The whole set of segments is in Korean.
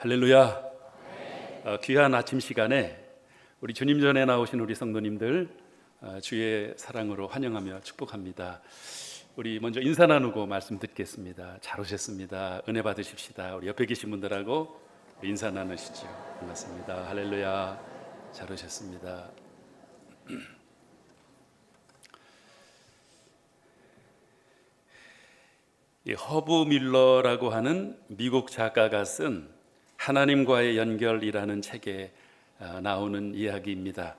할렐루야. 귀한 아침 시간에 우리 주님 전에 나오신 우리 성도님들 주의 사랑으로 환영하며 축복합니다. 우리 먼저 인사 나누고 말씀 듣겠습니다. 잘 오셨습니다. 은혜 받으십시다. 우리 옆에 계신 분들하고 인사 나누시죠. 반갑습니다. 할렐루야. 잘 오셨습니다. 이 허브 밀러라고 하는 미국 작가가 쓴 하나님과의 연결이라는 책에 나오는 이야기입니다.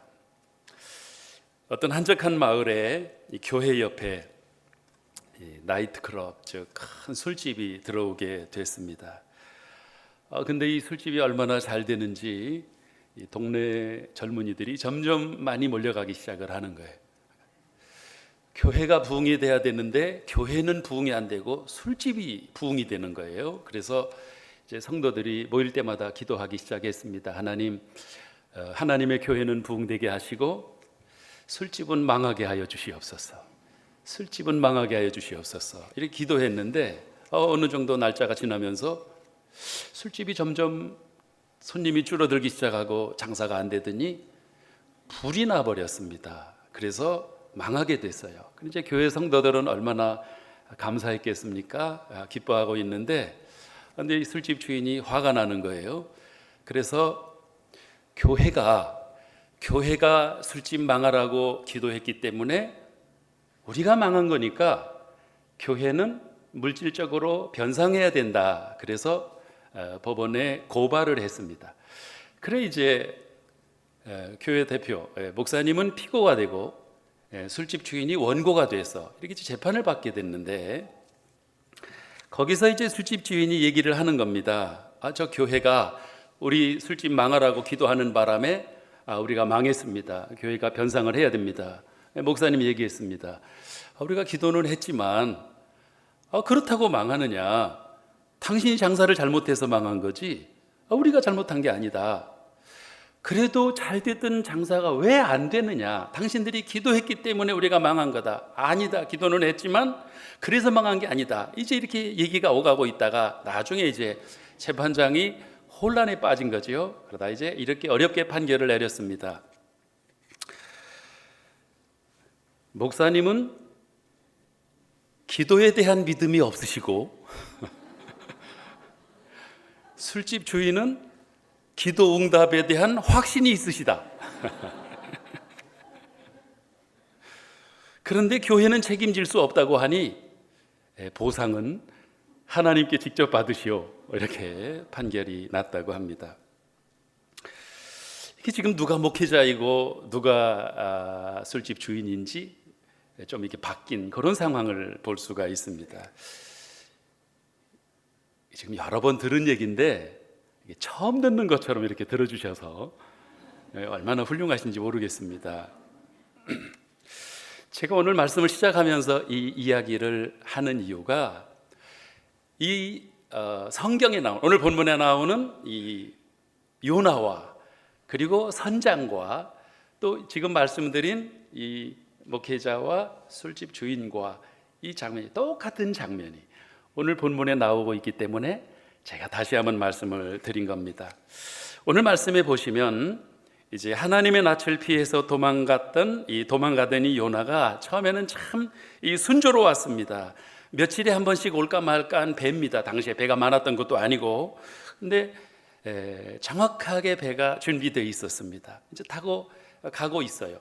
어떤 한적한 마을에 이 교회 옆에 나이트클럽, 즉 큰 술집이 들어오게 됐습니다. 근데 이 술집이 얼마나 잘 되는지 이 동네 젊은이들이 점점 많이 몰려가기 시작을 하는 거예요. 교회가 부흥이 돼야 되는데 교회는 부흥이 안 되고 술집이 부흥이 되는 거예요. 그래서 이제 성도들이 모일 때마다 기도하기 시작했습니다. 하나님, 하나님의 교회는 부흥되게 하시고 술집은 망하게 하여 주시옵소서. 술집은 망하게 하여 주시옵소서. 이렇게 기도했는데 어느 정도 날짜가 지나면서 술집이 점점 손님이 줄어들기 시작하고 장사가 안 되더니 불이 나버렸습니다. 그래서 망하게 됐어요. 이제 교회 성도들은 얼마나 감사했겠습니까? 기뻐하고 있는데, 그런데 이 술집 주인이 화가 나는 거예요. 그래서 교회가 술집 망하라고 기도했기 때문에 우리가 망한 거니까 교회는 물질적으로 변상해야 된다. 그래서 법원에 고발을 했습니다. 그래 이제 교회 대표 목사님은 피고가 되고 술집 주인이 원고가 돼서 이렇게 재판을 받게 됐는데, 거기서 이제 술집 주인이 얘기를 하는 겁니다. 저 교회가 우리 술집 망하라고 기도하는 바람에 우리가 망했습니다. 교회가 변상을 해야 됩니다. 목사님이 얘기했습니다. 우리가 기도는 했지만 그렇다고 망하느냐? 당신이 장사를 잘못해서 망한 거지 우리가 잘못한 게 아니다. 그래도 잘 됐던 장사가 왜 안 되느냐? 당신들이 기도했기 때문에 우리가 망한 거다. 아니다. 기도는 했지만 그래서 망한 게 아니다. 이제 이렇게 얘기가 오가고 있다가 나중에 이제 재판장이 혼란에 빠진 거죠. 그러다 이제 이렇게 어렵게 판결을 내렸습니다. 목사님은 기도에 대한 믿음이 없으시고 술집 주인은 기도 응답에 대한 확신이 있으시다. 그런데 교회는 책임질 수 없다고 하니 보상은 하나님께 직접 받으시오. 이렇게 판결이 났다고 합니다. 이게 지금 누가 목회자이고 누가 술집 주인인지 좀 이렇게 바뀐 그런 상황을 볼 수가 있습니다. 지금 여러 번 들은 얘기인데 처음 듣는 것처럼 이렇게 들어주셔서 얼마나 훌륭하신지 모르겠습니다. 제가 오늘 말씀을 시작하면서 이 이야기를 하는 이유가 이 성경에 나오는, 오늘 본문에 나오는 이 요나와 그리고 선장과 또 지금 말씀드린 이 목회자와 술집 주인과 이 장면이 똑같은 장면이 오늘 본문에 나오고 있기 때문에 제가 다시 한번 말씀을 드린 겁니다. 오늘 말씀에 보시면 이제 하나님의 낯을 피해서 도망가던 이 요나가 처음에는 참 이 순조로웠습니다. 며칠에 한 번씩 올까 말까 한 배입니다. 당시에 배가 많았던 것도 아니고, 근데 정확하게 배가 준비되어 있었습니다. 이제 타고 가고 있어요.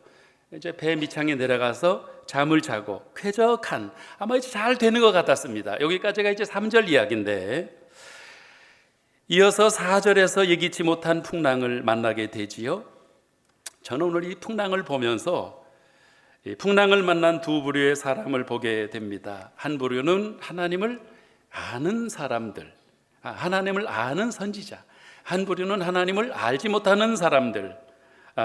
이제 배 밑창에 내려가서 잠을 자고 쾌적한, 아마 이제 잘 되는 것 같았습니다. 여기까지가 이제 3절 이야기인데, 이어서 4절에서 예기치 못한 풍랑을 만나게 되지요. 저는 오늘 이 풍랑을 보면서 이 풍랑을 만난 두 부류의 사람을 보게 됩니다. 한 부류는 하나님을 아는 사람들, 하나님을 아는 선지자. 한 부류는 하나님을 알지 못하는 사람들.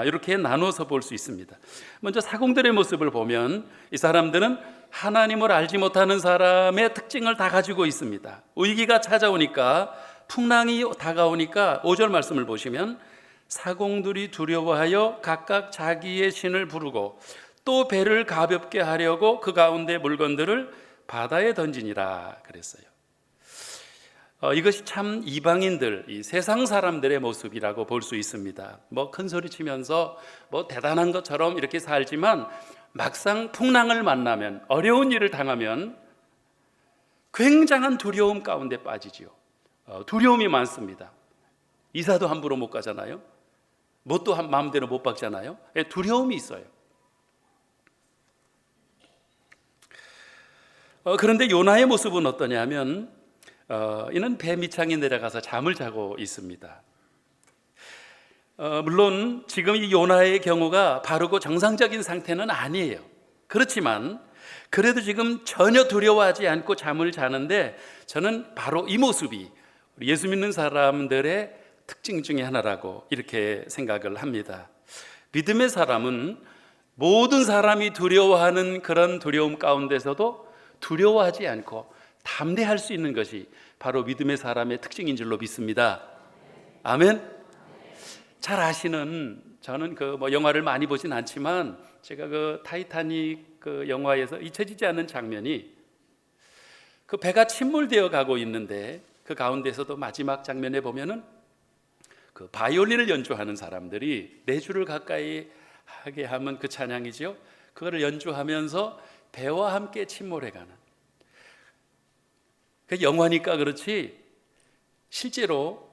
이렇게 나눠서 볼 수 있습니다. 먼저 사공들의 모습을 보면 이 사람들은 하나님을 알지 못하는 사람의 특징을 다 가지고 있습니다. 위기가 찾아오니까, 풍랑이 다가오니까 5절 말씀을 보시면 사공들이 두려워하여 각각 자기의 신을 부르고 또 배를 가볍게 하려고 그 가운데 물건들을 바다에 던지니라 그랬어요. 이것이 참 이방인들, 이 세상 사람들의 모습이라고 볼 수 있습니다. 뭐 큰 소리 치면서 뭐 대단한 것처럼 이렇게 살지만 막상 풍랑을 만나면, 어려운 일을 당하면 굉장한 두려움 가운데 빠지지요. 두려움이 많습니다. 이사도 함부로 못 가잖아요. 뭣도 마음대로 못 박잖아요. 두려움이 있어요. 그런데 요나의 모습은 어떠냐면 이는 배 밑창에 내려가서 잠을 자고 있습니다. 물론 지금 이 요나의 경우가 바르고 정상적인 상태는 아니에요. 그렇지만 그래도 지금 전혀 두려워하지 않고 잠을 자는데, 저는 바로 이 모습이 예수 믿는 사람들의 특징 중에 하나라고 이렇게 생각을 합니다. 믿음의 사람은 모든 사람이 두려워하는 그런 두려움 가운데서도 두려워하지 않고 담대할 수 있는 것이 바로 믿음의 사람의 특징인 줄로 믿습니다. 아멘. 잘 아시는, 저는 영화를 많이 보진 않지만 제가 타이타닉 영화에서 잊혀지지 않는 장면이, 배가 침몰되어 가고 있는데 그 가운데서도 마지막 장면에 보면은 바이올린을 연주하는 사람들이 4줄을 가까이 하게 하면 그 찬양이죠. 그거를 연주하면서 배와 함께 침몰해가는, 그 영화니까 그렇지 실제로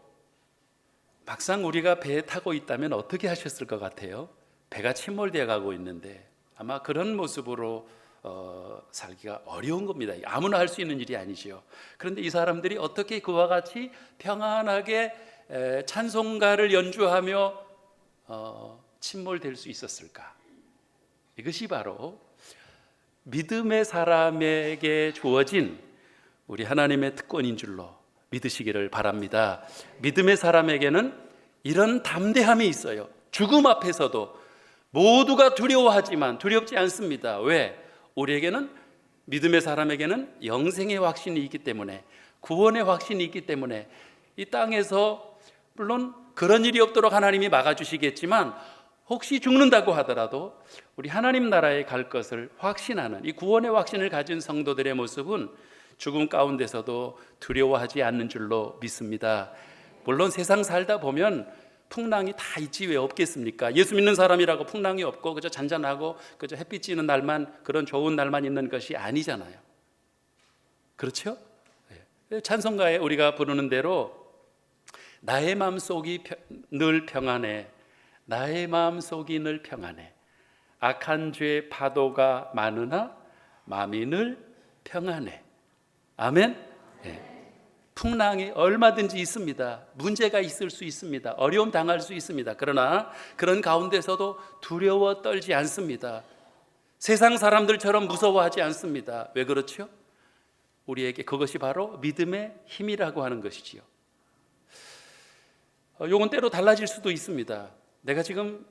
막상 우리가 배에 타고 있다면 어떻게 하셨을 것 같아요? 배가 침몰되어 가고 있는데 아마 그런 모습으로 살기가 어려운 겁니다. 아무나 할 수 있는 일이 아니지요. 그런데 이 사람들이 어떻게 그와 같이 평안하게 찬송가를 연주하며 침몰될 수 있었을까? 이것이 바로 믿음의 사람에게 주어진 우리 하나님의 특권인 줄로 믿으시기를 바랍니다. 믿음의 사람에게는 이런 담대함이 있어요. 죽음 앞에서도 모두가 두려워하지만 두렵지 않습니다. 왜? 우리에게는, 믿음의 사람에게는 영생의 확신이 있기 때문에, 구원의 확신이 있기 때문에, 이 땅에서 물론 그런 일이 없도록 하나님이 막아주시겠지만 혹시 죽는다고 하더라도 우리 하나님 나라에 갈 것을 확신하는 이 구원의 확신을 가진 성도들의 모습은 죽음 가운데서도 두려워하지 않는 줄로 믿습니다. 물론 세상 살다 보면 풍랑이 다 있지 왜 없겠습니까? 예수 믿는 사람이라고 풍랑이 없고 그저 잔잔하고 그저 햇빛 찌는 날만, 그런 좋은 날만 있는 것이 아니잖아요. 그렇죠? 찬송가에 우리가 부르는 대로 나의 마음속이 늘 평안해, 나의 마음속이 늘 평안해, 악한 죄 파도가 많으나 마음이 늘 평안해. 아멘. 풍랑이 얼마든지 있습니다. 문제가 있을 수 있습니다. 어려움 당할 수 있습니다. 그러나 그런 가운데서도 두려워 떨지 않습니다. 세상 사람들처럼 무서워하지 않습니다. 왜 그렇죠? 우리에게 그것이 바로 믿음의 힘이라고 하는 것이지요. 요건 때로 달라질 수도 있습니다. 내가 지금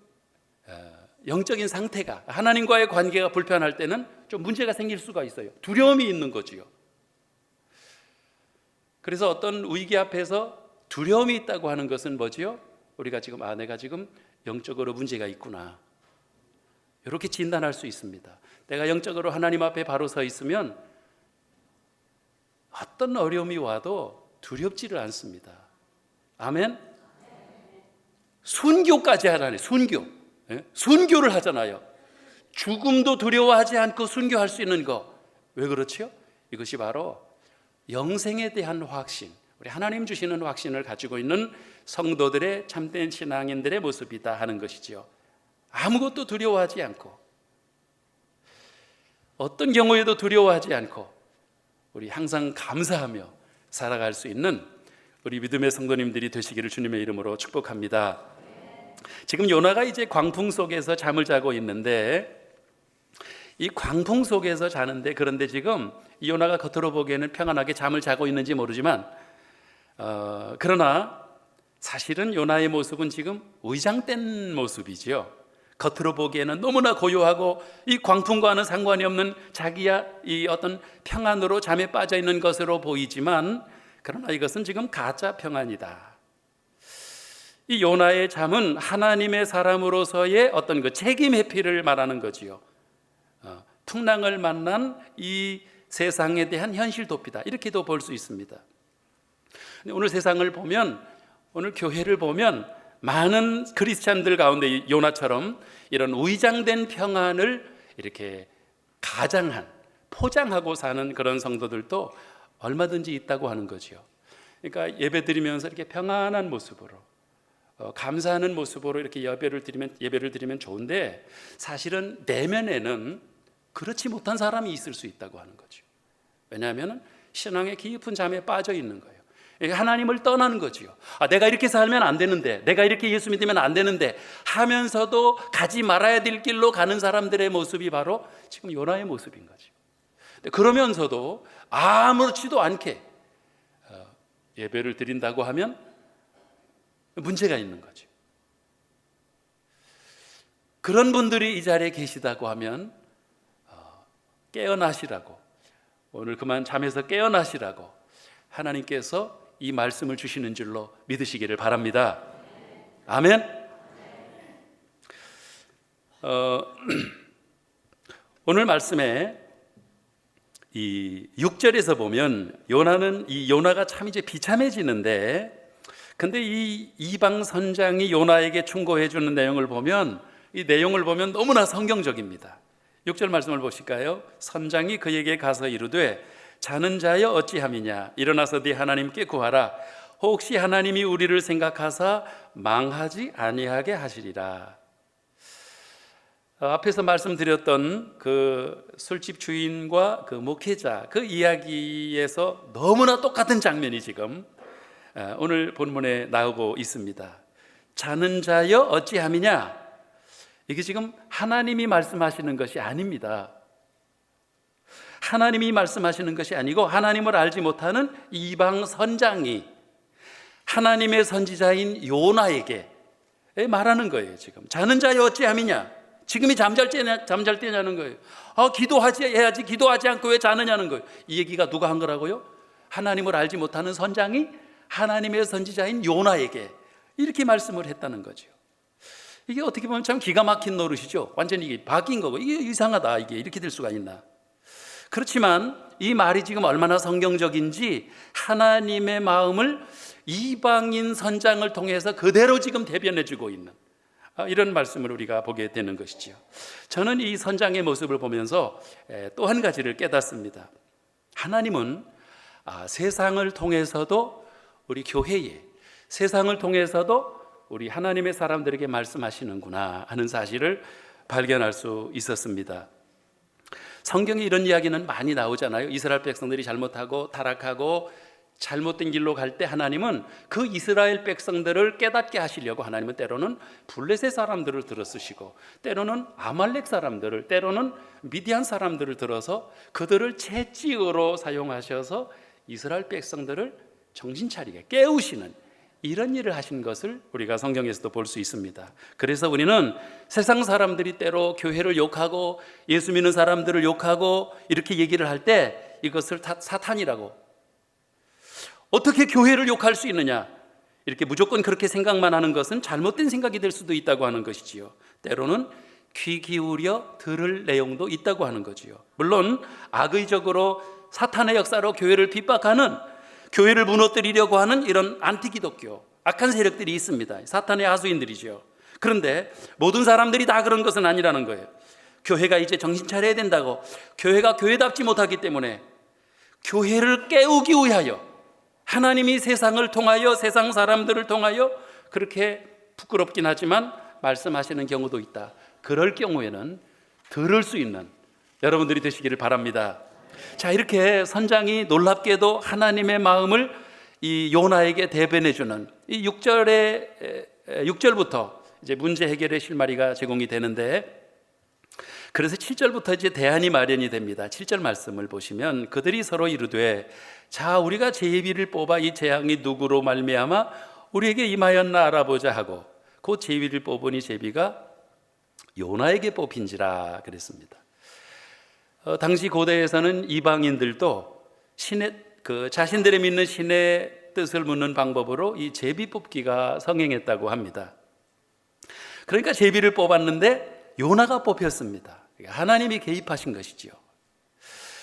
영적인 상태가, 하나님과의 관계가 불편할 때는 좀 문제가 생길 수가 있어요. 두려움이 있는 거지요. 그래서 어떤 위기 앞에서 두려움이 있다고 하는 것은 뭐지요? 우리가 지금 내가 지금 영적으로 문제가 있구나, 이렇게 진단할 수 있습니다. 내가 영적으로 하나님 앞에 바로 서 있으면 어떤 어려움이 와도 두렵지를 않습니다. 아멘. 순교까지 하라네. 순교를 하잖아요. 죽음도 두려워하지 않고 순교할 수 있는 거. 왜 그렇지요? 이것이 바로 영생에 대한 확신, 우리 하나님 주시는 확신을 가지고 있는 성도들의 참된 신앙인들의 모습이다 하는 것이지요. 아무것도 두려워하지 않고, 어떤 경우에도 두려워하지 않고 우리 항상 감사하며 살아갈 수 있는 우리 믿음의 성도님들이 되시기를 주님의 이름으로 축복합니다. 지금 요나가 이제 광풍 속에서 잠을 자고 있는데, 이 광풍 속에서 자는데, 그런데 지금 이 요나가 겉으로 보기에는 평안하게 잠을 자고 있는지 모르지만 그러나 사실은 요나의 모습은 지금 의장된 모습이지요. 겉으로 보기에는 너무나 고요하고 이 광풍과는 상관이 없는 자기야 이 어떤 평안으로 잠에 빠져 있는 것으로 보이지만, 그러나 이것은 지금 가짜 평안이다. 이 요나의 잠은 하나님의 사람으로서의 어떤 그 책임 회피를 말하는 거지요. 풍랑을 만난 이 세상에 대한 현실 도피다, 이렇게도 볼 수 있습니다. 근데 오늘 세상을 보면, 오늘 교회를 보면 많은 크리스찬들 가운데 요나처럼 이런 위장된 평안을 이렇게 가장한, 포장하고 사는 그런 성도들도 얼마든지 있다고 하는 거죠. 그러니까 예배 드리면서 이렇게 평안한 모습으로, 감사하는 모습으로 이렇게 예배를 드리면 좋은데, 사실은 내면에는 그렇지 못한 사람이 있을 수 있다고 하는 거죠. 왜냐하면 신앙의 깊은 잠에 빠져 있는 거예요. 하나님을 떠나는 거지요. 내가 이렇게 살면 안 되는데, 내가 이렇게 예수 믿으면 안 되는데 하면서도 가지 말아야 될 길로 가는 사람들의 모습이 바로 지금 요나의 모습인 거죠. 그러면서도 아무렇지도 않게 예배를 드린다고 하면 문제가 있는 거죠. 그런 분들이 이 자리에 계시다고 하면 깨어나시라고, 오늘 그만 잠에서 깨어나시라고 하나님께서 이 말씀을 주시는 줄로 믿으시기를 바랍니다. 아멘. 오늘 말씀에 이 6절에서 보면 요나가 참 이제 비참해지는데, 근데 이 이방 선장이 요나에게 충고해 주는 내용을 보면, 이 내용을 보면 너무나 성경적입니다. 6절 말씀을 보실까요? 선장이 그에게 가서 이르되 자는 자여 어찌함이냐, 일어나서 네 하나님께 구하라. 혹시 하나님이 우리를 생각하사 망하지 아니하게 하시리라. 앞에서 말씀드렸던 그 술집 주인과 그 목회자, 그 이야기에서 너무나 똑같은 장면이 지금 오늘 본문에 나오고 있습니다. 자는 자여 어찌함이냐, 이게 지금 하나님이 말씀하시는 것이 아닙니다. 하나님이 말씀하시는 것이 아니고 하나님을 알지 못하는 이방 선장이 하나님의 선지자인 요나에게 말하는 거예요. 지금 자는 자여 어찌함이냐, 지금이 잠잘 때냐는 거예요. 기도해야지, 기도하지 않고 왜 자느냐는 거예요. 이 얘기가 누가 한 거라고요? 하나님을 알지 못하는 선장이 하나님의 선지자인 요나에게 이렇게 말씀을 했다는 거죠. 이게 어떻게 보면 참 기가 막힌 노릇이죠. 완전히 이게 바뀐 거고, 이게 이상하다, 이게 이렇게 될 수가 있나. 그렇지만 이 말이 지금 얼마나 성경적인지 하나님의 마음을 이방인 선장을 통해서 그대로 지금 대변해주고 있는 이런 말씀을 우리가 보게 되는 것이지요. 저는 이 선장의 모습을 보면서 또 한 가지를 깨닫습니다. 하나님은 세상을 통해서도 우리 교회에, 세상을 통해서도 우리 하나님의 사람들에게 말씀하시는구나 하는 사실을 발견할 수 있었습니다. 성경에 이런 이야기는 많이 나오잖아요. 이스라엘 백성들이 잘못하고 타락하고 잘못된 길로 갈 때 하나님은 그 이스라엘 백성들을 깨닫게 하시려고 하나님은 때로는 블레셋 사람들을 들어 쓰시고, 때로는 아말렉 사람들을, 때로는 미디안 사람들을 들어서 그들을 채찍으로 사용하셔서 이스라엘 백성들을 정신 차리게 깨우시는 이런 일을 하신 것을 우리가 성경에서도 볼 수 있습니다. 그래서 우리는 세상 사람들이 때로 교회를 욕하고 예수 믿는 사람들을 욕하고 이렇게 얘기를 할 때 이것을 사탄이라고, 어떻게 교회를 욕할 수 있느냐, 이렇게 무조건 그렇게 생각만 하는 것은 잘못된 생각이 될 수도 있다고 하는 것이지요. 때로는 귀 기울여 들을 내용도 있다고 하는 거지요. 물론 악의적으로 사탄의 역사로 교회를 핍박하는, 교회를 무너뜨리려고 하는 이런 안티기독교, 악한 세력들이 있습니다. 사탄의 하수인들이죠. 그런데 모든 사람들이 다 그런 것은 아니라는 거예요. 교회가 이제 정신 차려야 된다고, 교회가 교회답지 못하기 때문에 교회를 깨우기 위하여 하나님이 세상을 통하여, 세상 사람들을 통하여 그렇게 부끄럽긴 하지만 말씀하시는 경우도 있다. 그럴 경우에는 들을 수 있는 여러분들이 되시기를 바랍니다. 자, 이렇게 선장이 놀랍게도 하나님의 마음을 이 요나에게 대변해주는 이 6절부터 이제 문제 해결의 실마리가 제공이 되는데, 그래서 7절부터 이제 대안이 마련이 됩니다. 7절 말씀을 보시면 그들이 서로 이르되 자, 우리가 제비를 뽑아 이 재앙이 누구로 말미암아 우리에게 임하였나 알아보자 하고, 그 제비를 뽑으니 제비가 요나에게 뽑힌지라 그랬습니다. 당시 고대에서는 이방인들도 신의 자신들이 믿는 신의 뜻을 묻는 방법으로 이 제비 뽑기가 성행했다고 합니다. 그러니까 제비를 뽑았는데 요나가 뽑혔습니다. 하나님이 개입하신 것이지요.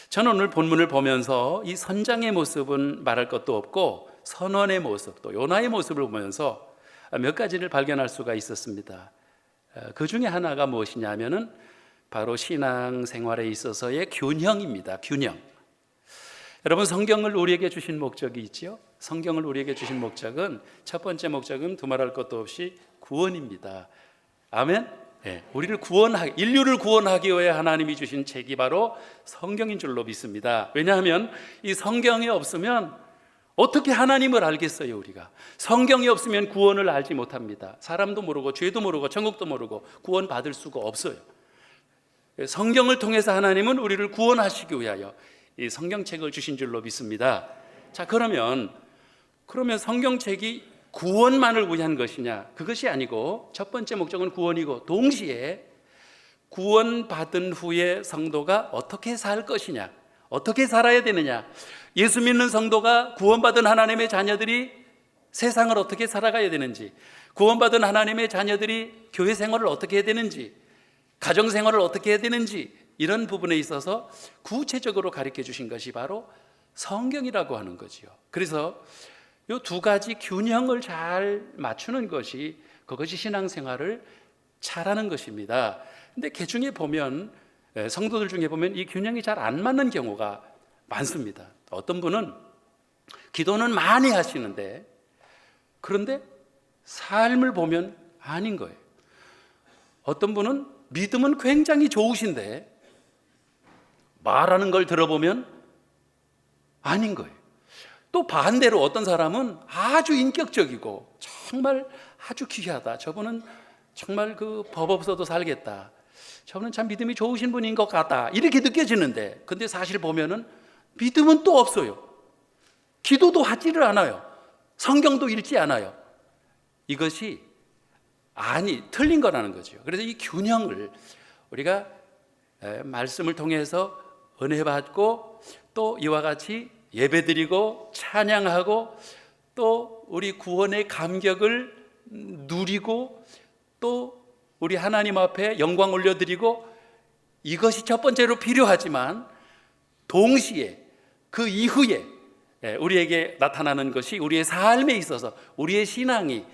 저는 오늘 본문을 보면서 이 선장의 모습은 말할 것도 없고 선원의 모습, 또 요나의 모습을 보면서 몇 가지를 발견할 수가 있었습니다. 그 중에 하나가 무엇이냐면은 바로 신앙 생활에 있어서의 균형입니다. 균형. 여러분, 성경을 우리에게 주신 목적이 있지요. 성경을 우리에게 주신 목적은, 첫 번째 목적은 두말할 것도 없이 구원입니다. 아멘. 우리를 인류를 구원하기 위해 하나님이 주신 책이 바로 성경인 줄로 믿습니다. 왜냐하면 이 성경이 없으면 어떻게 하나님을 알겠어요? 우리가 성경이 없으면 구원을 알지 못합니다. 사람도 모르고 죄도 모르고 천국도 모르고 구원 받을 수가 없어요. 성경을 통해서 하나님은 우리를 구원하시기 위하여 이 성경책을 주신 줄로 믿습니다. 자, 그러면 성경책이 구원만을 위한 것이냐? 그것이 아니고 첫 번째 목적은 구원이고, 동시에 구원받은 후에 성도가 어떻게 살 것이냐, 어떻게 살아야 되느냐, 예수 믿는 성도가 구원받은 하나님의 자녀들이 세상을 어떻게 살아가야 되는지, 구원받은 하나님의 자녀들이 교회 생활을 어떻게 해야 되는지, 가정 생활을 어떻게 해야 되는지, 이런 부분에 있어서 구체적으로 가르쳐 주신 것이 바로 성경이라고 하는 거지요. 그래서 이 두 가지 균형을 잘 맞추는 것이, 그것이 신앙생활을 잘하는 것입니다. 근데 개중에 보면, 성도들 중에 보면 이 균형이 잘 안 맞는 경우가 많습니다. 어떤 분은 기도는 많이 하시는데, 그런데 삶을 보면 아닌 거예요. 어떤 분은 믿음은 굉장히 좋으신데 말하는 걸 들어보면 아닌 거예요. 또 반대로 어떤 사람은 아주 인격적이고 정말 아주 귀하다, 저분은 정말 그 법 없어도 살겠다, 저분은 참 믿음이 좋으신 분인 것 같다, 이렇게 느껴지는데, 근데 사실 보면은 믿음은 또 없어요. 기도도 하지를 않아요. 성경도 읽지 않아요. 이것이 틀린 거라는 거죠. 그래서 이 균형을 우리가 말씀을 통해서 은혜 받고, 또 이와 같이 예배드리고 찬양하고, 또 우리 구원의 감격을 누리고, 또 우리 하나님 앞에 영광 올려드리고, 이것이 첫 번째로 필요하지만 동시에 그 이후에 우리에게 나타나는 것이 우리의 삶에 있어서 우리의 신앙이,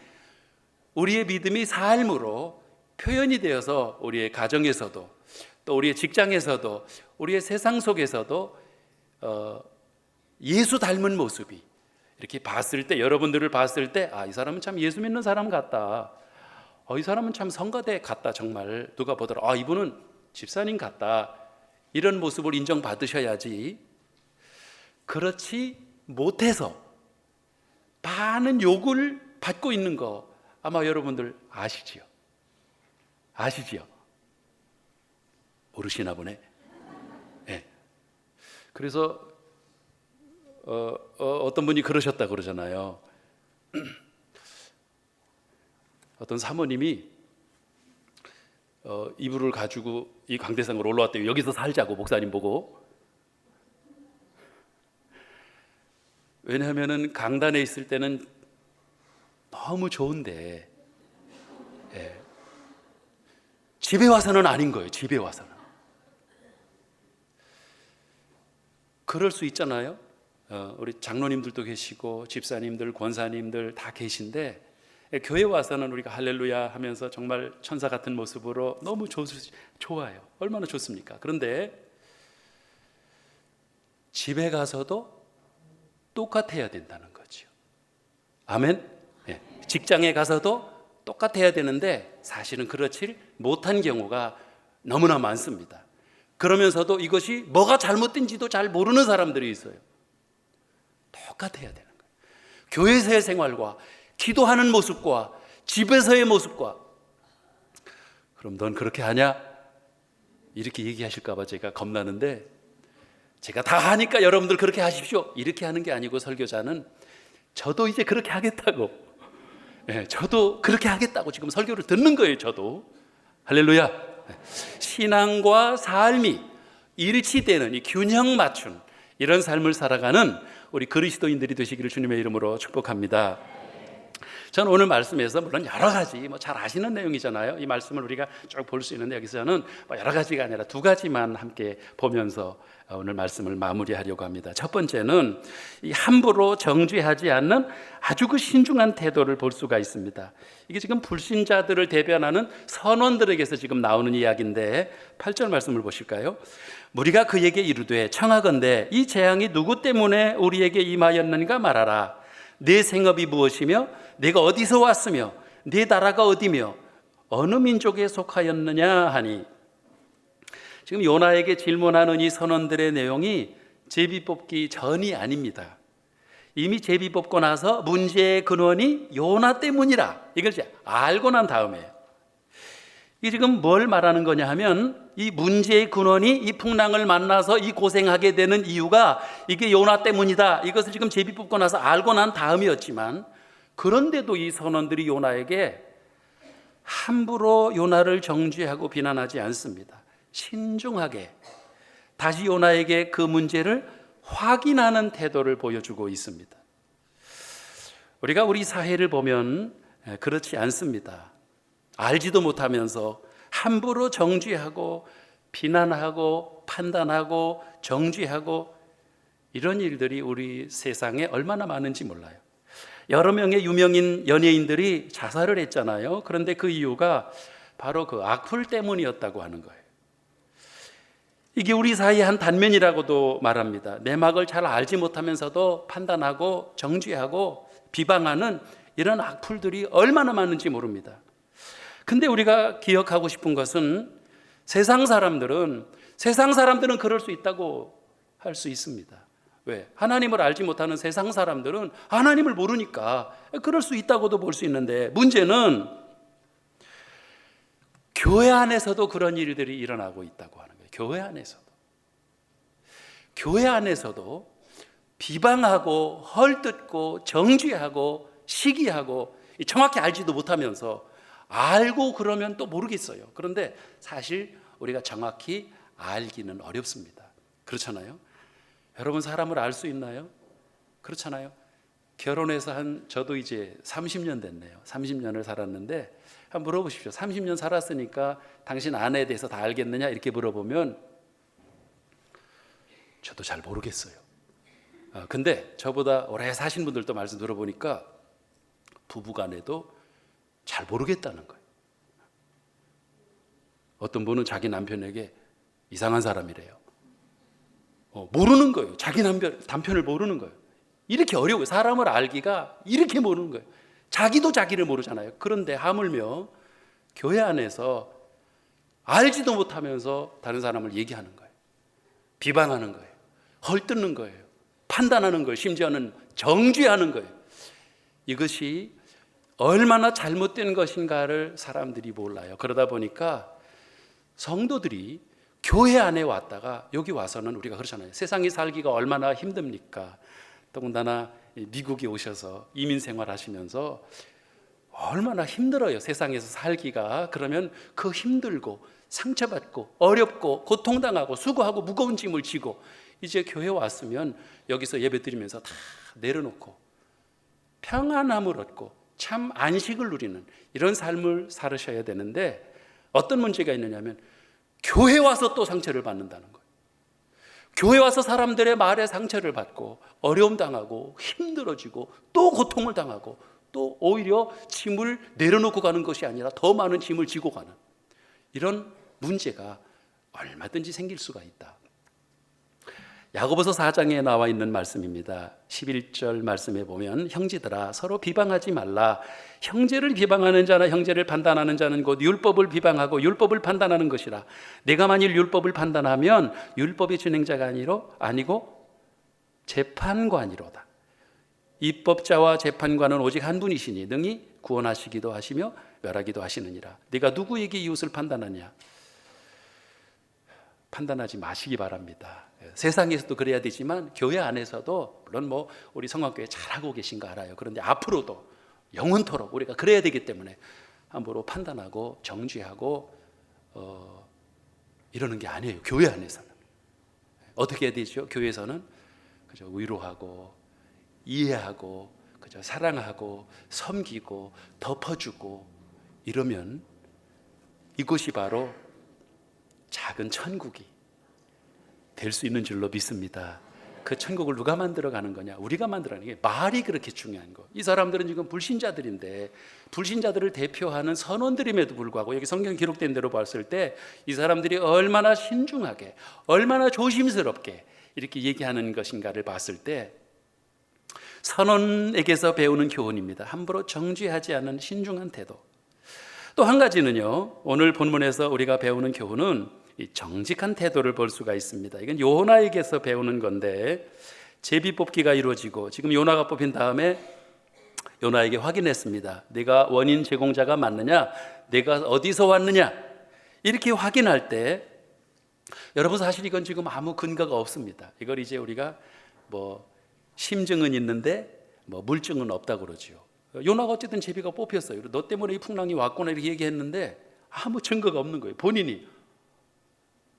우리의 믿음이 삶으로 표현이 되어서 우리의 가정에서도, 또 우리의 직장에서도, 우리의 세상 속에서도 예수 닮은 모습이, 이렇게 봤을 때, 여러분들을 봤을 때, 이 사람은 참 예수 믿는 사람 같다, 이 사람은 참 성가대 같다, 정말 누가 보더라, 이분은 집사님 같다, 이런 모습을 인정받으셔야지, 그렇지 못해서 많은 욕을 받고 있는 거 아마 여러분들 아시지요? 모르시나 보네. 네. 그래서 어떤 분이 그러셨다 그러잖아요. 어떤 사모님이 이불을 가지고 이 강대상으로 올라왔대요. 여기서 살자고, 목사님 보고. 왜냐하면은 강단에 있을 때는 너무 좋은데, 집에 와서는 아닌 거예요. 집에 와서는. 그럴 수 있잖아요. 우리 장로님들도 계시고 집사님들, 권사님들 다 계신데, 교회 와서는 우리가 할렐루야 하면서 정말 천사 같은 모습으로 너무 좋아요. 얼마나 좋습니까? 그런데 집에 가서도 똑같아야 된다는 거죠. 아멘? 네. 직장에 가서도 똑같아야 되는데 사실은 그렇지 못한 경우가 너무나 많습니다. 그러면서도 이것이 뭐가 잘못된지도 잘 모르는 사람들이 있어요. 똑같아야 되는 거예요. 교회에서의 생활과 기도하는 모습과 집에서의 모습과, 그럼 넌 그렇게 하냐? 이렇게 얘기하실까 봐 제가 겁나는데, 제가 다 하니까 여러분들 그렇게 하십시오, 이렇게 하는 게 아니고, 설교자는 저도 이제 그렇게 하겠다고, 저도 그렇게 하겠다고 지금 설교를 듣는 거예요. 저도. 할렐루야. 신앙과 삶이 일치되는 이 균형 맞춘 이런 삶을 살아가는 우리 그리스도인들이 되시기를 주님의 이름으로 축복합니다. 저는 오늘 말씀에서 물론 여러 가지 잘 아시는 내용이잖아요. 이 말씀을 우리가 쭉 볼 수 있는데 여기서는 여러 가지가 아니라 두 가지만 함께 보면서 오늘 말씀을 마무리하려고 합니다. 첫 번째는 이 함부로 정죄하지 않는 아주 그 신중한 태도를 볼 수가 있습니다. 이게 지금 불신자들을 대변하는 선원들에게서 지금 나오는 이야기인데 8절 말씀을 보실까요? 무리가 그에게 이르되 청하건대 이 재앙이 누구 때문에 우리에게 임하였는가 말하라. 네 생업이 무엇이며 네가 어디서 왔으며 네 나라가 어디며 어느 민족에 속하였느냐 하니, 지금 요나에게 질문하는 이 선원들의 내용이 제비 뽑기 전이 아닙니다. 이미 제비 뽑고 나서 문제의 근원이 요나 때문이라 이걸 이제 알고 난 다음에, 이 지금 뭘 말하는 거냐 하면 이 문제의 근원이 이 풍랑을 만나서 이 고생하게 되는 이유가 이게 요나 때문이다, 이것을 지금 제비 뽑고 나서 알고 난 다음이었지만, 그런데도 이 선원들이 요나에게 함부로 요나를 정죄하고 비난하지 않습니다. 신중하게 다시 요나에게 그 문제를 확인하는 태도를 보여주고 있습니다. 우리가 우리 사회를 보면 그렇지 않습니다. 알지도 못하면서 함부로 정죄하고 비난하고 판단하고 정죄하고 이런 일들이 우리 세상에 얼마나 많은지 몰라요. 여러 명의 유명인 연예인들이 자살을 했잖아요. 그런데 그 이유가 바로 그 악플 때문이었다고 하는 거예요. 이게 우리 사이의 한 단면이라고도 말합니다. 내막을 잘 알지 못하면서도 판단하고 정죄하고 비방하는 이런 악플들이 얼마나 많은지 모릅니다. 근데 우리가 기억하고 싶은 것은 세상 사람들은 그럴 수 있다고 할 수 있습니다. 왜? 하나님을 알지 못하는 세상 사람들은 하나님을 모르니까 그럴 수 있다고도 볼 수 있는데, 문제는 교회 안에서도 그런 일들이 일어나고 있다고 하는 거예요. 교회 안에서도 비방하고 헐뜯고 정죄하고 시기하고 정확히 알지도 못하면서 알고 그러면 또 모르겠어요. 그런데 사실 우리가 정확히 알기는 어렵습니다. 그렇잖아요. 여러분, 사람을 알 수 있나요? 그렇잖아요. 결혼해서 저도 이제 30년 됐네요. 30년을 살았는데 한번 물어보십시오. 30년 살았으니까 당신 아내에 대해서 다 알겠느냐? 이렇게 물어보면 저도 잘 모르겠어요. 근데 저보다 오래 사신 분들도 말씀 들어보니까 부부간에도 잘 모르겠다는 거예요. 어떤 분은 자기 남편에게 이상한 사람이래요. 모르는 거예요. 자기 남편을 모르는 거예요. 이렇게 어려워요. 사람을 알기가 이렇게 모르는 거예요. 자기도 자기를 모르잖아요. 그런데 하물며 교회 안에서 알지도 못하면서 다른 사람을 얘기하는 거예요. 비방하는 거예요. 헐뜯는 거예요. 판단하는 거예요. 심지어는 정죄하는 거예요. 이것이 얼마나 잘못된 것인가를 사람들이 몰라요. 그러다 보니까 성도들이 교회 안에 왔다가 여기 와서는 우리가 그렇잖아요. 세상에 살기가 얼마나 힘듭니까? 더군다나 미국에 오셔서 이민 생활하시면서 얼마나 힘들어요. 세상에서 살기가. 그러면 그 힘들고 상처받고 어렵고 고통당하고 수고하고 무거운 짐을 지고 이제 교회 왔으면 여기서 예배드리면서 다 내려놓고 평안함을 얻고 참 안식을 누리는 이런 삶을 살으셔야 되는데, 어떤 문제가 있느냐면 교회 와서 또 상처를 받는다는 거예요. 교회 와서 사람들의 말에 상처를 받고 어려움 당하고 힘들어지고 또 고통을 당하고 또 오히려 짐을 내려놓고 가는 것이 아니라 더 많은 짐을 지고 가는 이런 문제가 얼마든지 생길 수가 있다. 야고보서 4장에 나와 있는 말씀입니다. 11절 말씀에 보면 형제들아 서로 비방하지 말라. 형제를 비방하는 자나 형제를 판단하는 자는 곧 율법을 비방하고 율법을 판단하는 것이라. 내가 만일 율법을 판단하면 율법의 진행자가 아니고 재판관이로다. 입법자와 재판관은 오직 한 분이시니 능히 구원하시기도 하시며 멸하기도 하시느니라. 네가 누구에게 이웃을 판단하냐? 판단하지 마시기 바랍니다. 세상에서도 그래야 되지만 교회 안에서도 물론 우리 성황교회 잘하고 계신 거 알아요. 그런데 앞으로도 영원토록 우리가 그래야 되기 때문에 함부로 판단하고 정죄하고 이러는 게 아니에요. 교회 안에서는 어떻게 해야 되죠? 교회에서는 그저 위로하고 이해하고 그저 사랑하고 섬기고 덮어주고 이러면 이곳이 바로 작은 천국이 될 수 있는 줄로 믿습니다. 그 천국을 누가 만들어가는 거냐? 우리가 만들어가는 게 말이 그렇게 중요한 거. 이 사람들은 지금 불신자들인데 불신자들을 대표하는 선원들임에도 불구하고 여기 성경 기록된 대로 봤을 때 이 사람들이 얼마나 신중하게 얼마나 조심스럽게 이렇게 얘기하는 것인가를 봤을 때 선원에게서 배우는 교훈입니다. 함부로 정죄하지 않는 신중한 태도. 또 한 가지는요, 오늘 본문에서 우리가 배우는 교훈은 이 정직한 태도를 볼 수가 있습니다. 이건 요나에게서 배우는 건데 제비 뽑기가 이루어지고 지금 요나가 뽑힌 다음에 요나에게 확인했습니다. 네가 원인 제공자가 맞느냐, 내가 어디서 왔느냐, 이렇게 확인할 때 여러분 사실 이건 지금 아무 근거가 없습니다. 이걸 이제 우리가 뭐 심증은 있는데 뭐 물증은 없다고 그러죠. 요나가 어쨌든 제비가 뽑혔어요. 너 때문에 이 풍랑이 왔구나 이렇게 얘기했는데 아무 증거가 없는 거예요. 본인이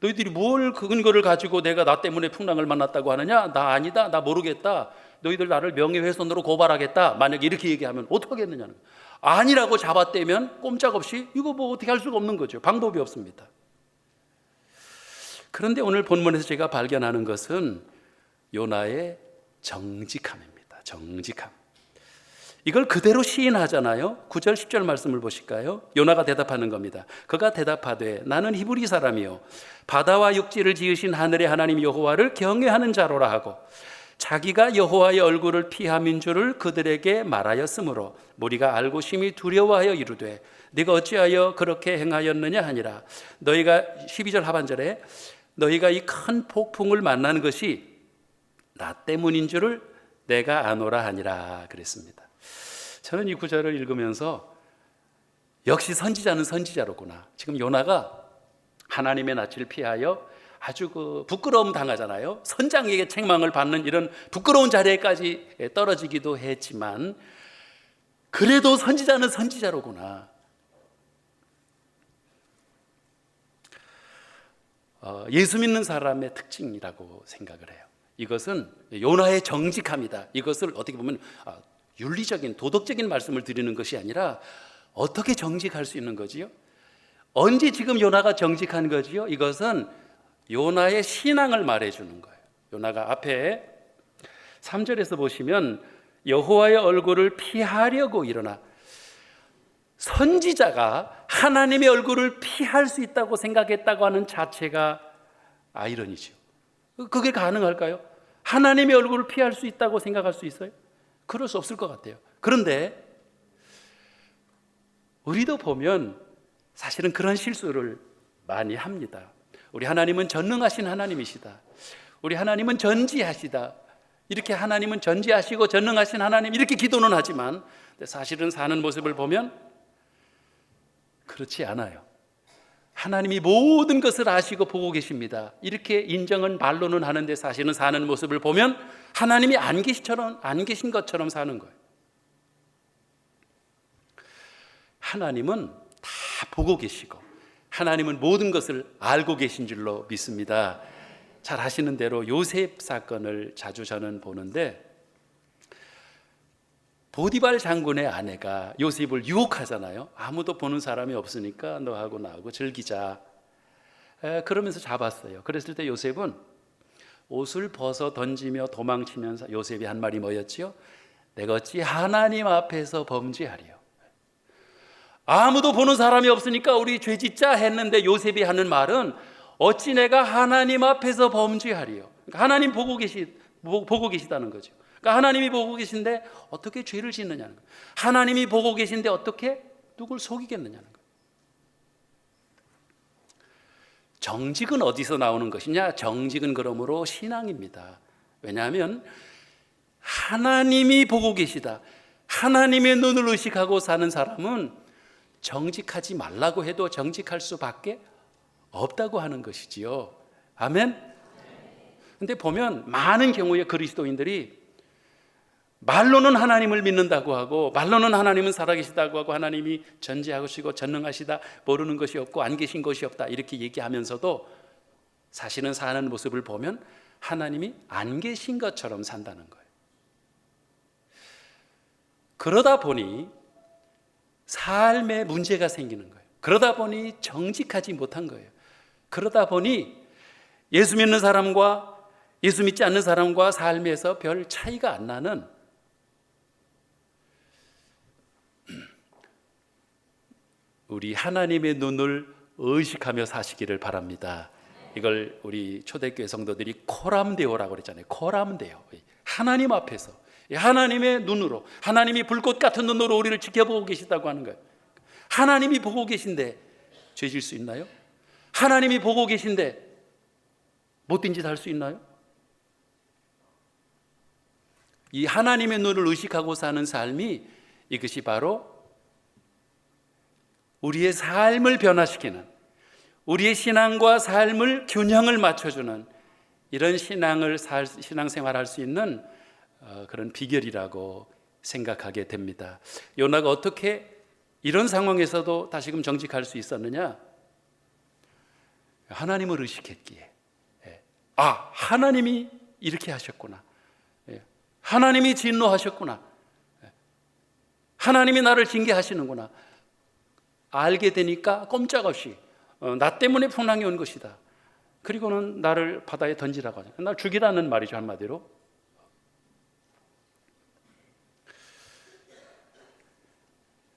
너희들이 뭘 그 근거를 가지고 내가 나 때문에 풍랑을 만났다고 하느냐? 나 아니다, 나 모르겠다, 너희들 나를 명예훼손으로 고발하겠다, 만약에 이렇게 얘기하면 어떡하겠느냐는 거예요. 아니라고 잡아떼면 꼼짝없이 이거 뭐 어떻게 할 수가 없는 거죠. 방법이 없습니다. 그런데 오늘 본문에서 제가 발견하는 것은 요나의 정직함입니다. 정직함. 이걸 그대로 시인하잖아요. 9절 10절 말씀을 보실까요? 요나가 대답하는 겁니다. 그가 대답하되 나는 히브리 사람이요 바다와 육지를 지으신 하늘의 하나님 여호와를 경외하는 자로라 하고 자기가 여호와의 얼굴을 피함인 줄을 그들에게 말하였으므로 무리가 알고 심히 두려워하여 이르되 네가 어찌하여 그렇게 행하였느냐 하니라. 너희가 12절 하반절에 너희가 이 큰 폭풍을 만난 것이 나 때문인 줄을 내가 아노라 하니라 그랬습니다. 저는 이 구절을 읽으면서 역시 선지자는 선지자로구나. 지금 요나가 하나님의 낯을 피하여 아주 그 부끄러움 당하잖아요. 선장에게 책망을 받는 이런 부끄러운 자리에까지 떨어지기도 했지만 그래도 선지자는 선지자로구나. 예수 믿는 사람의 특징이라고 생각을 해요. 이것은 요나의 정직함이다. 이것을 어떻게 보면 윤리적인 도덕적인 말씀을 드리는 것이 아니라 어떻게 정직할 수 있는 거지요? 언제 지금 요나가 정직한 거지요? 이것은 요나의 신앙을 말해주는 거예요. 요나가 앞에 3절에서 보시면 여호와의 얼굴을 피하려고 일어나. 선지자가 하나님의 얼굴을 피할 수 있다고 생각했다고 하는 자체가 아이러니죠. 그게 가능할까요? 하나님의 얼굴을 피할 수 있다고 생각할 수 있어요? 그럴 수 없을 것 같아요. 그런데 우리도 보면 사실은 그런 실수를 많이 합니다. 우리 하나님은 전능하신 하나님이시다. 우리 하나님은 전지하시다. 이렇게 하나님은 전지하시고 전능하신 하나님 이렇게 기도는 하지만 사실은 사는 모습을 보면 그렇지 않아요. 하나님이 모든 것을 아시고 보고 계십니다. 이렇게 인정은 말로는 하는데 사실은 사는 모습을 보면 하나님이 안 계신 것처럼 사는 거예요. 하나님은 다 보고 계시고 하나님은 모든 것을 알고 계신 줄로 믿습니다. 잘 아시는 대로 요셉 사건을 자주 저는 보는데 보디발 장군의 아내가 요셉을 유혹하잖아요. 아무도 보는 사람이 없으니까 너하고 나하고 즐기자. 그러면서 잡았어요. 그랬을 때 요셉은 옷을 벗어 던지며 도망치면서 요셉이 한 말이 뭐였지요? 내가 어찌 하나님 앞에서 범죄하리요. 아무도 보는 사람이 없으니까 우리 죄짓자 했는데 요셉이 하는 말은 어찌 내가 하나님 앞에서 범죄하리요. 그러니까 하나님 보고 계시다는 거죠. 그러니까 하나님이 보고 계신데 어떻게 죄를 짓느냐는 거예요. 하나님이 보고 계신데 어떻게 누굴 속이겠느냐는 거예요. 정직은 어디서 나오는 것이냐? 정직은 그러므로 신앙입니다. 왜냐하면 하나님이 보고 계시다. 하나님의 눈을 의식하고 사는 사람은 정직하지 말라고 해도 정직할 수밖에 없다고 하는 것이지요. 아멘? 근데 보면 많은 경우에 그리스도인들이 말로는 하나님을 믿는다고 하고 말로는 하나님은 살아계시다고 하고 하나님이 전지하시고 전능하시다, 모르는 것이 없고 안 계신 것이 없다 이렇게 얘기하면서도 사실은 사는 모습을 보면 하나님이 안 계신 것처럼 산다는 거예요. 그러다 보니 삶에 문제가 생기는 거예요. 그러다 보니 정직하지 못한 거예요. 그러다 보니 예수 믿는 사람과 예수 믿지 않는 사람과 삶에서 별 차이가 안 나는, 우리 하나님의 눈을 의식하며 사시기를 바랍니다. 이걸 우리 초대교회 성도들이 코람데오라고 그랬잖아요. 코람데오. 하나님 앞에서 하나님의 눈으로, 하나님이 불꽃 같은 눈으로 우리를 지켜보고 계시다고 하는 거예요. 하나님이 보고 계신데 죄질 수 있나요? 하나님이 보고 계신데 못된 짓 할 수 있나요? 이 하나님의 눈을 의식하고 사는 삶이, 이것이 바로 우리의 삶을 변화시키는, 우리의 신앙과 삶을 균형을 맞춰주는 이런 신앙생활할 수 있는 그런 비결이라고 생각하게 됩니다. 요나가 어떻게 이런 상황에서도 다시금 정직할 수 있었느냐? 하나님을 의식했기에. 하나님이 이렇게 하셨구나. 하나님이 진노하셨구나. 하나님이 나를 징계하시는구나. 알게 되니까 꼼짝없이 나 때문에 풍랑이 온 것이다. 그리고는 나를 바다에 던지라고 하죠. 날 죽이라는 말이죠, 한마디로.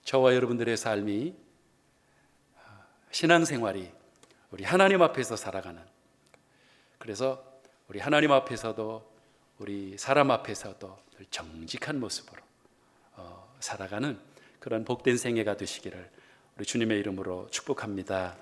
저와 여러분들의 삶이, 신앙생활이 우리 하나님 앞에서 살아가는, 그래서 우리 하나님 앞에서도 우리 사람 앞에서도 정직한 모습으로 살아가는 그런 복된 생애가 되시기를 우리 주님의 이름으로 축복합니다.